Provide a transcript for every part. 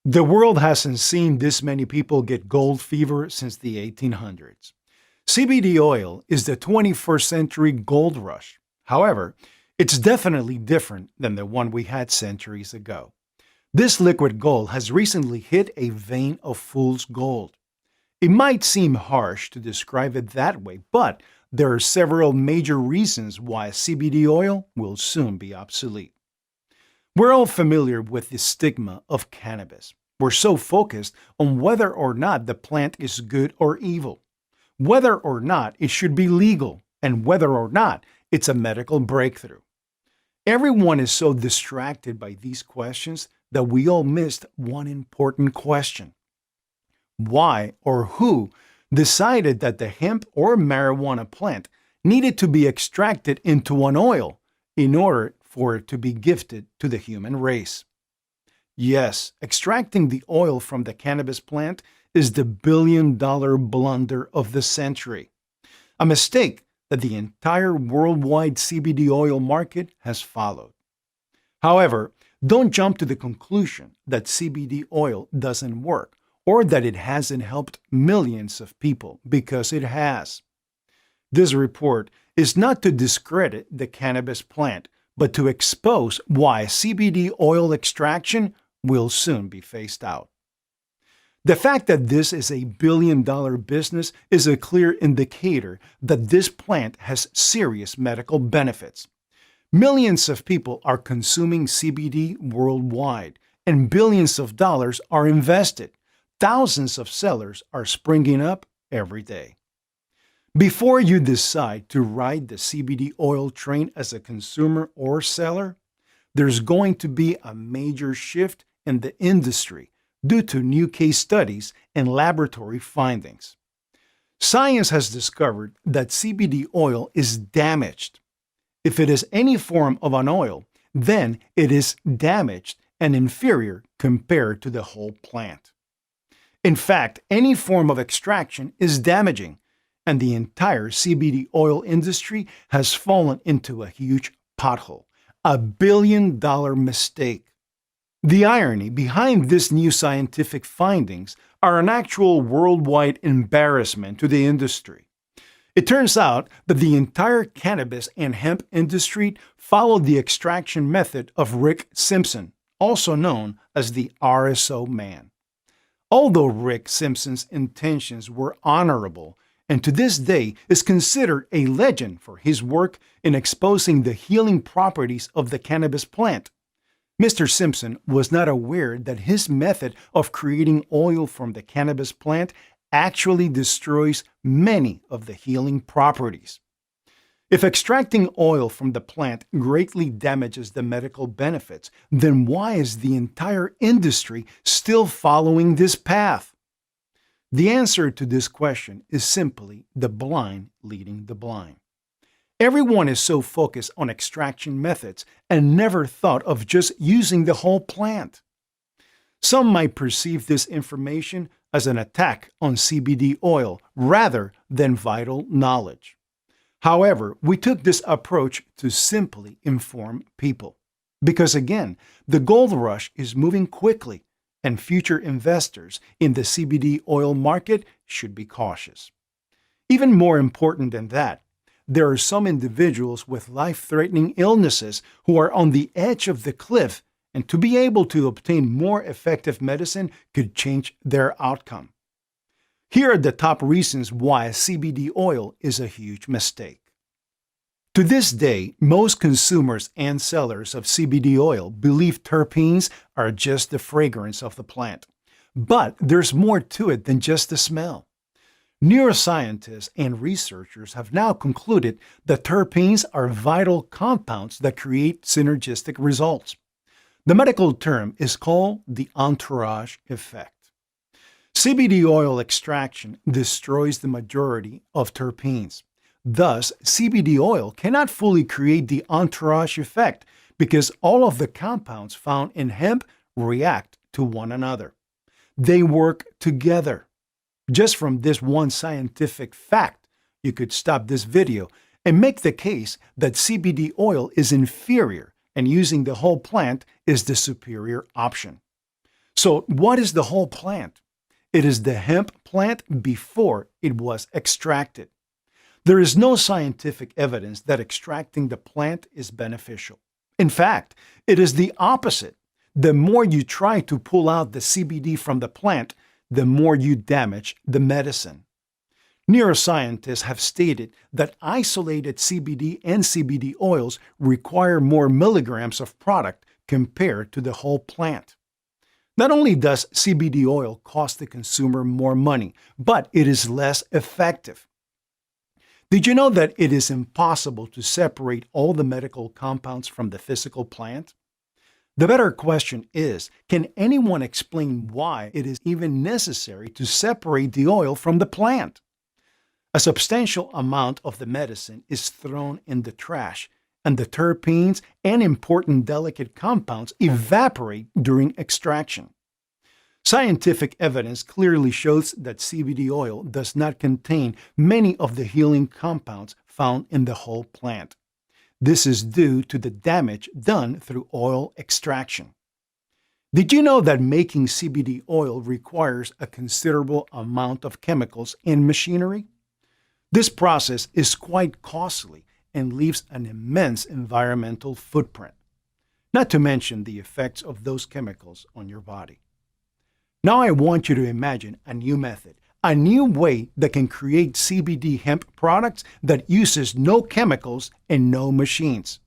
The world hasn't seen this many people get gold fever since the 1800s. CBD oil is the 21st century gold rush. However, it's definitely different than the one we had centuries ago. This liquid gold has recently hit a vein of fool's gold. It might seem harsh to describe it that way, but there are several major reasons why CBD oil will soon be obsolete. We're all familiar with the stigma of cannabis. We're so focused on whether or not the plant is good or evil, whether or not it should be legal, and whether or not it's a medical breakthrough. Everyone is so distracted by these questions that we all missed one important question. Why or who decided that the hemp or marijuana plant needed to be extracted into an oil in order for it to be gifted to the human race? Yes, extracting the oil from the cannabis plant is the billion-dollar blunder of the century. A mistake that the entire worldwide CBD oil market has followed. However, don't jump to the conclusion that CBD oil doesn't work or that it hasn't helped millions of people, because it has. This report is not to discredit the cannabis plant, but to expose why CBD oil extraction will soon be phased out. The fact that this is a billion-dollar business is a clear indicator that this plant has serious medical benefits. Millions of people are consuming CBD worldwide, and billions of dollars are invested. Thousands of sellers are springing up every day. Before you decide to ride the CBD oil train as a consumer or seller, there's going to be a major shift in the industry due to new case studies and laboratory findings. Science has discovered that CBD oil is damaged. If it is any form of an oil, then it is damaged and inferior compared to the whole plant. In fact, any form of extraction is damaging, and the entire CBD oil industry has fallen into a huge pothole, a billion-dollar mistake. The irony behind these new scientific findings are an actual worldwide embarrassment to the industry. It turns out that the entire cannabis and hemp industry followed the extraction method of Rick Simpson, also known as the RSO man. Although Rick Simpson's intentions were honorable, and to this day is considered a legend for his work in exposing the healing properties of the cannabis plant, Mr. Simpson was not aware that his method of creating oil from the cannabis plant actually destroys many of the healing properties. If extracting oil from the plant greatly damages the medical benefits, then why is the entire industry still following this path? The answer to this question is simply the blind leading the blind. Everyone is so focused on extraction methods and never thought of just using the whole plant. Some might perceive this information as an attack on CBD oil rather than vital knowledge. However, we took this approach to simply inform people. Because again, the gold rush is moving quickly, and future investors in the CBD oil market should be cautious. Even more important than that, there are some individuals with life-threatening illnesses who are on the edge of the cliff, and to be able to obtain more effective medicine could change their outcome. Here are the top reasons why CBD oil is a huge mistake. To this day, most consumers and sellers of CBD oil believe terpenes are just the fragrance of the plant. But there's more to it than just the smell. Neuroscientists and researchers have now concluded that terpenes are vital compounds that create synergistic results. The medical term is called the entourage effect. CBD oil extraction destroys the majority of terpenes. Thus, CBD oil cannot fully create the entourage effect because all of the compounds found in hemp react to one another. They work together. Just from this one scientific fact, you could stop this video and make the case that CBD oil is inferior and using the whole plant is the superior option. So, what is the whole plant? It is the hemp plant before it was extracted. There is no scientific evidence that extracting the plant is beneficial. In fact, it is the opposite. The more you try to pull out the CBD from the plant, the more you damage the medicine. Neuroscientists have stated that isolated CBD and CBD oils require more milligrams of product compared to the whole plant. Not only does CBD oil cost the consumer more money, but it is less effective. Did you know that it is impossible to separate all the medical compounds from the physical plant? The better question is, can anyone explain why it is even necessary to separate the oil from the plant? A substantial amount of the medicine is thrown in the trash, and the terpenes and important delicate compounds evaporate during extraction. Scientific evidence clearly shows that CBD oil does not contain many of the healing compounds found in the whole plant. This is due to the damage done through oil extraction. Did you know that making CBD oil requires a considerable amount of chemicals and machinery? This process is quite costly and leaves an immense environmental footprint, not to mention the effects of those chemicals on your body. Now I want you to imagine a new method, a new way that can create CBD hemp products that uses no chemicals and no machines.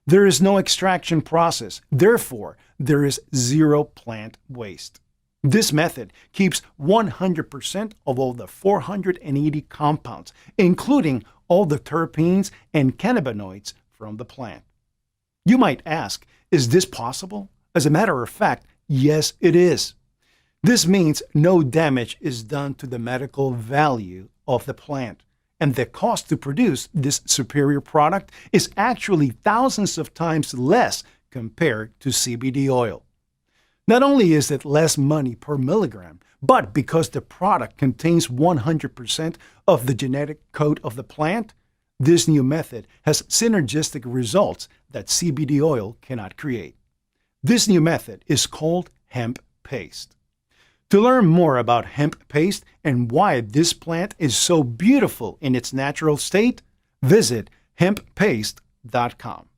There is no extraction process, therefore there is zero plant waste. This method keeps 100% of all the 480 compounds, including all the terpenes and cannabinoids from the plant. You might ask, is this possible? As a matter of fact, yes, it is. This means no damage is done to the medical value of the plant, and the cost to produce this superior product is actually thousands of times less compared to CBD oil. Not only is it less money per milligram, but because the product contains 100% of the genetic code of the plant, this new method has synergistic results that CBD oil cannot create. This new method is called Hemp Paste. To learn more about hemp paste and why this plant is so beautiful in its natural state, visit hemppaste.com.